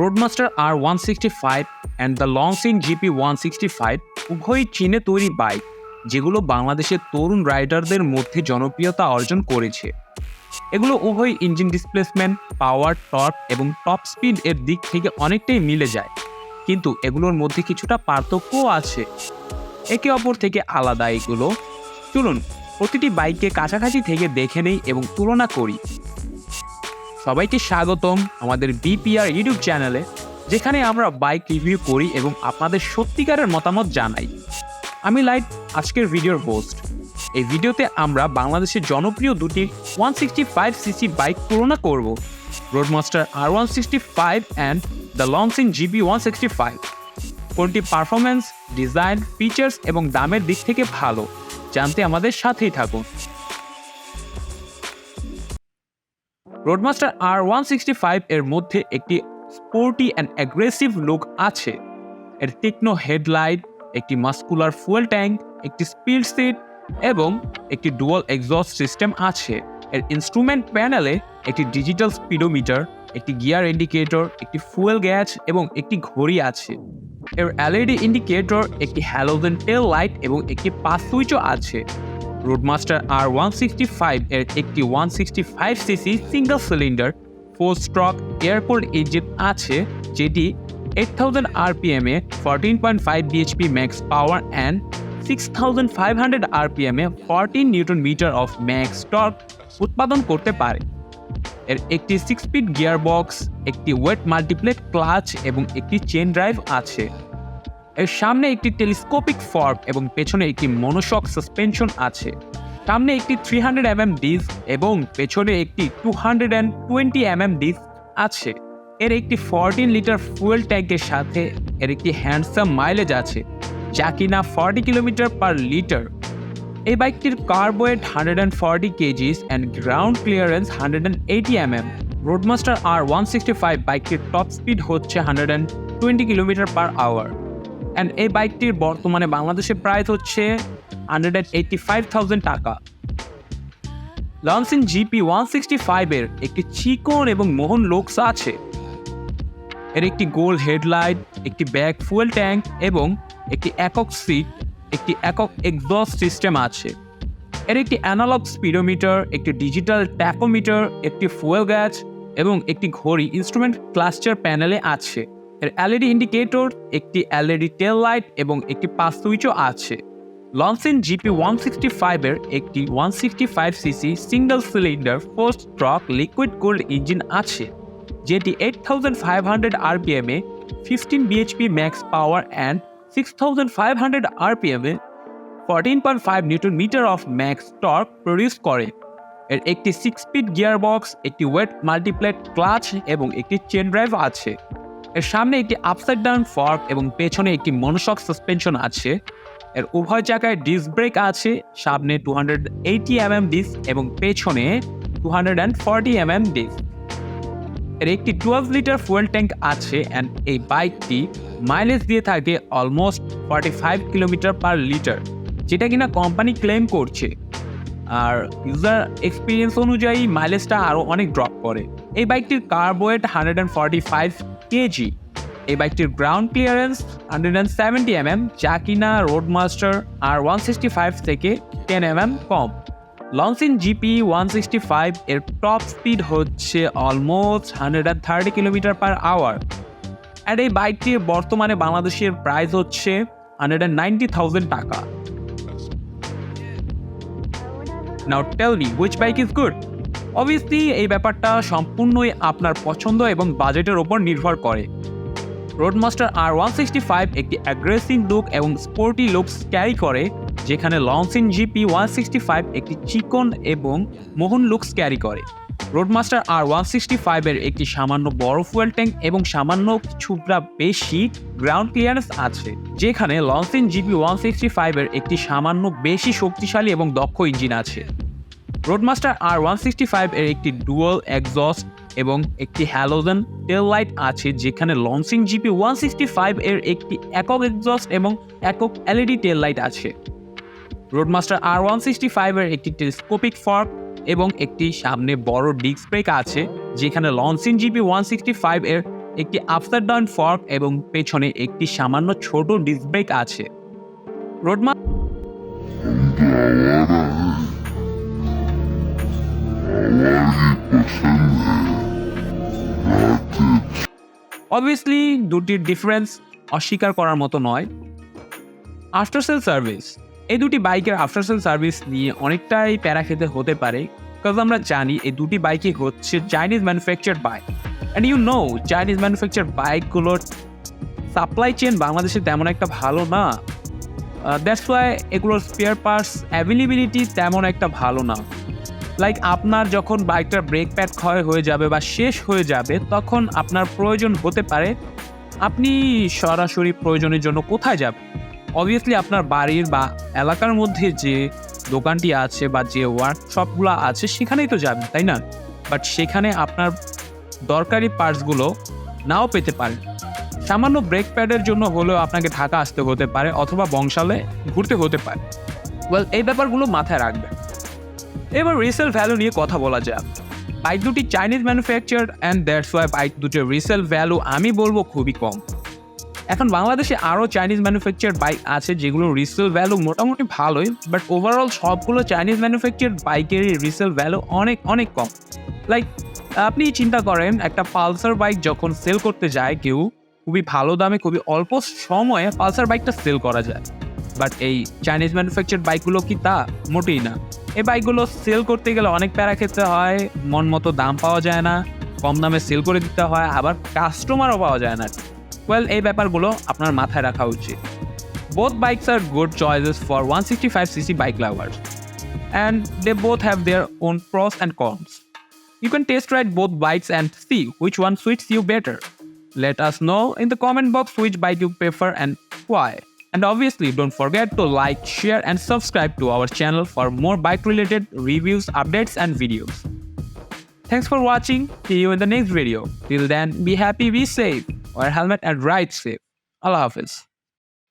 Roadmaster R165 and the Loncin GP 165 উভয়ই চীনে তৈরি বাইক, যেগুলো বাংলাদেশের তরুণ রাইডারদের মধ্যে জনপ্রিয়তা অর্জন করেছে। এগুলো উভয় ইঞ্জিন ডিসপ্লেসমেন্ট, পাওয়ার, টর্ক এবং টপ স্পিড এর দিক থেকে অনেকটাই মিলে যায়, কিন্তু এগুলোর মধ্যে কিছুটা পার্থক্যও আছে। একে অপর থেকে আলাদা এগুলো। চলুন প্রতিটি বাইককে কাছাকাছি থেকে দেখে নেই এবং তুলনা করি। সবাইকে স্বাগতম আমাদের বিপিআর ইউটিউব চ্যানেলে, যেখানে আমরা বাইক রিভিউ করি এবং আপনাদের সত্যিকারের মতামত জানাই। আমি লাইট, আজকের ভিডিওর হোস্ট। এই ভিডিওতে আমরা বাংলাদেশের জনপ্রিয় দুটি 165cc বাইক তুলনা করব, Roadmaster R165 and the Loncin GP 165। কোনটি পারফরমেন্স, ডিজাইন, ফিচার্স এবং দামের দিক থেকে ভালো জানতে আমাদের সাথেই থাকুন। রোডমাস্টার R165 এর মধ্যে একটি স্পোর্টি অ্যান্ড অ্যাগ্রেসিভ লুক আছে। এর তীক্ষ্ণ হেডলাইট, একটি মাস্কুলার ফুয়েল ট্যাঙ্ক, একটি স্পিড সিট এবং একটি ডুয়াল এক্সস্ট সিস্টেম আছে। এর ইনস্ট্রুমেন্ট প্যানেলে একটি ডিজিটাল স্পিডোমিটার, একটি গিয়ার ইন্ডিকেটর, একটি ফুয়েল গ্যাজ এবং একটি ঘড়ি আছে। এর এলইডি ইন্ডিকেটর, একটি হ্যালোজেন টেল লাইট এবং একটি পাস সুইচও আছে। রোডমাস্টার R165 এর একটি 165cc সিঙ্গল সিলিন্ডার 4-স্ট্রোক এয়ার-কুলড ইঞ্জিন আছে, যেটি 8000 RPM এ 14.5 bhp max power and 6500 RPM এ 14 newton metre of max torque উৎপাদন করতে পারে। এর একটি 6-স্পিড গিয়ারবক্স, একটি ওয়েট মাল্টিপ্লেট ক্লাচ এবং একটি চেন ড্রাইভ আছে। এর সামনে একটি টেলিস্কোপিক ফর্ক এবং পেছনে একটি মনোশক সাসপেনশন আছে। সামনে একটি 300mm ডিস্ক এবং পেছনে একটি 220mm ডিস্ক আছে। এর একটি 14 লিটার ফুয়েল ট্যাঙ্কের সাথে এর একটি হ্যান্ডসাম মাইলেজ আছে, যা কিনা 40 কিলোমিটার পার লিটার। এই বাইকটির kerb weight 140 kgs and ground clearance 180 mm। Roadmaster R165 বাইকটির টপ স্পিড হচ্ছে 120 কিলোমিটার পার আওয়ার অ্যান্ড এই বাইকটির বর্তমানে বাংলাদেশের প্রাইস হচ্ছে 185,000 টাকা। লনসিন GP 165 এর একটি চিকন এবং মোহন লুকস আছে। এর একটি গোল হেডলাইট, একটি ব্যাক ফুয়েল ট্যাঙ্ক এবং একটি একক সিট, একটি একক এক্সস্ট সিস্টেম আছে। এর একটি অ্যানালগ স্পিডোমিটার, একটি ডিজিটাল ট্যাকোমিটার, একটি ফুয়েল গ্যাজ এবং একটি ঘড়ি ইনস্ট্রুমেন্ট ক্লাস্টার প্যানেলে আছে। এর এলইডি ইন্ডিকেটর, একটি এলইডি টেল লাইট এবং একটি পাস সুইচও আছে। লনসিন GP 165 এর একটি 165cc সিঙ্গল সিলিন্ডার 4-স্ট্রোক লিকুইড কুলড ইঞ্জিন আছে, যেটি 8500 RPM এ 15 bhp max power and 6500 RPM এ 14.5 newton metre of max torque produce করে। এর একটি 6-স্পিড গিয়ারবক্স, একটি ওয়েট মাল্টিপ্লেট ক্লাচ এবং একটি চেন ড্রাইভ আছে। এর সামনে একটি আপসাইড ডাউন ফর্ক এবং পেছনে একটি মনোশক সাসপেনশন আছে। এর উভয় জায়গায় ডিস্ক ব্রেক আছে, সামনে 280mm ডিস্ক এবং পেছনে 240mm ডিস্ক। এর একটি 12 লিটার ফুয়েল ট্যাঙ্ক আছে অ্যান্ড এই বাইকটি মাইলেজ দিয়ে থাকে অলমোস্ট 45 কিলোমিটার পার লিটার, যেটা কিনা কোম্পানি ক্লেম করছে। আর ইউজার এক্সপিরিয়েন্স অনুযায়ী মাইলেজটা আরও অনেক ড্রপ করে। এই বাইকটির কার্ব ওয়েট 145 কেজি। এই বাইকটির গ্রাউন্ড ক্লিয়ারেন্স 170 mm, যা কিনা রোডমাস্টার R165 থেকে 10 mm কম। লনসিন GP 165 এর টপ স্পিড হচ্ছে অলমোস্ট 130 কিলোমিটার পার আওয়ার আর এই বাইকটির বর্তমানে বাংলাদেশের প্রাইস হচ্ছে 190,000 টাকা। Now tell me which bike is good? Obviously এই ব্যাপারটা সম্পূর্ণই আপনার পছন্দ এবং বাজেটের উপর নির্ভর করে। রোডমাস্টার R165 একটি অ্যাগ্রেসিভ লুক এবং স্পোর্টি লুকস ক্যারি করে, যেখানে লনসিন GP 165 একটি চিকন এবং মোহন লুকস ক্যারি করে। রোডমাস্টার R165 এর একটি সামান্য বড় ফুয়েল ট্যাঙ্ক এবং সামান্য কিছুটা বেশি গ্রাউন্ড ক্লিয়ারেন্স আছে, যেখানে লনসিন GP 165 এর একটি সামান্য বেশি শক্তিশালী এবং দক্ষ ইঞ্জিন আছে। রোডমাস্টার R165 এর একটি ডুয়াল এক্সস্ট এবং একটি হ্যালোজেন টেল লাইট আছে, যেখানে লনসিন GP 165 এর একটি একক এক্সস্ট এবং একক এলইডি টেল লাইট আছে। রোডমাস্টার R165 এর একটি টেলিস্কোপিক ফর্ক এবং একটি সামনে বড় ডিস্ক ব্রেক আছে, যেখানে লনসিন GP 165 এর একটি আপসাইড ডাউন ফর্ক এবং পেছনে একটি সামান্য ছোট ডিস্ক ব্রেক আছে। রোডমাস্টার অবভিয়াসলি দুটির ডিফারেন্স অস্বীকার করার মতো নয়। আফটার সেল সার্ভিস, এই দুটি বাইকের আফটার সেল সার্ভিস নিয়ে অনেকটাই প্যারা খেতে হতে পারে, কারণ আমরা জানি এই দুটি বাইকই হচ্ছে চাইনিজ ম্যানুফ্যাকচার বাইক। And you know Chinese manufacture বাইকগুলোর সাপ্লাই চেন বাংলাদেশে তেমন একটা ভালো না। দ্যাটস ওয়াই এগুলোর স্পেয়ার পার্টস অ্যাভেলেবিলিটি তেমন একটা ভালো না। লাইক আপনার যখন বাইকটার ব্রেক প্যাড ক্ষয় হয়ে যাবে বা শেষ হয়ে যাবে, তখন আপনার প্রয়োজন হতে পারে, আপনি সরাসরি প্রয়োজনের জন্য কোথায় যাবেন? অবভিয়াসলি আপনার বাড়ির বা এলাকার মধ্যে যে দোকানটি আছে বা যে ওয়ার্কশপগুলো আছে সেখানেই তো যাবেন, তাই না? বাট সেখানে আপনার দরকারি পার্টসগুলো নাও পেতে পারেন। সামান্য ব্রেক প্যাডের জন্য হলেও আপনাকে ঢাকা আসতে হতে পারে অথবা বংশালে ঘুরতে হতে পারে। ওয়েল, এই ব্যাপারগুলো মাথায় রাখবেন। এবার রিসেল ভ্যালু নিয়ে কথা বলা যাক। বাইক দুটি Chinese manufacture and that's why bike দুটির রিসেল ভ্যালু আমি বলবো খুবই কম। এখন বাংলাদেশে আরও চাইনিজ ম্যানুফ্যাকচার বাইক আছে যেগুলো রিসেল ভ্যালু মোটামুটি ভালোই, বাট ওভারঅল সবগুলো চাইনিজ ম্যানুফ্যাকচার বাইকেরই রিসেল ভ্যালু অনেক অনেক কম। লাইক আপনি চিন্তা করেন, একটা পালসার বাইক যখন সেল করতে যায় কেউ, খুবই ভালো দামে খুবই অল্প সময়ে পালসার বাইকটা সেল করা যায়। বাট এই চাইনিজ ম্যানুফ্যাকচার বাইকগুলো কি তা? মোটেই না। এই বাইকগুলো সেল করতে গেলে অনেক প্যারা খেতে হয়, মন মতো দাম পাওয়া যায় না, কম দামে সেল করে দিতে হয়, আবার কাস্টমারও পাওয়া যায় না। ওয়েল, এই ব্যাপারগুলো আপনার মাথায় রাখা উচিত। Both bikes are good choices for 165cc bike lovers, and they both have their own pros and cons. You can test ride both bikes and see which one suits you better. Let us know in the comment box which bike you prefer and why. And obviously, don't forget to like, share, and subscribe to our channel for more bike-related reviews, updates, and videos. Thanks for watching. See you in the next video. Till then, be happy, be safe, wear helmet, and ride safe. Allah Hafiz.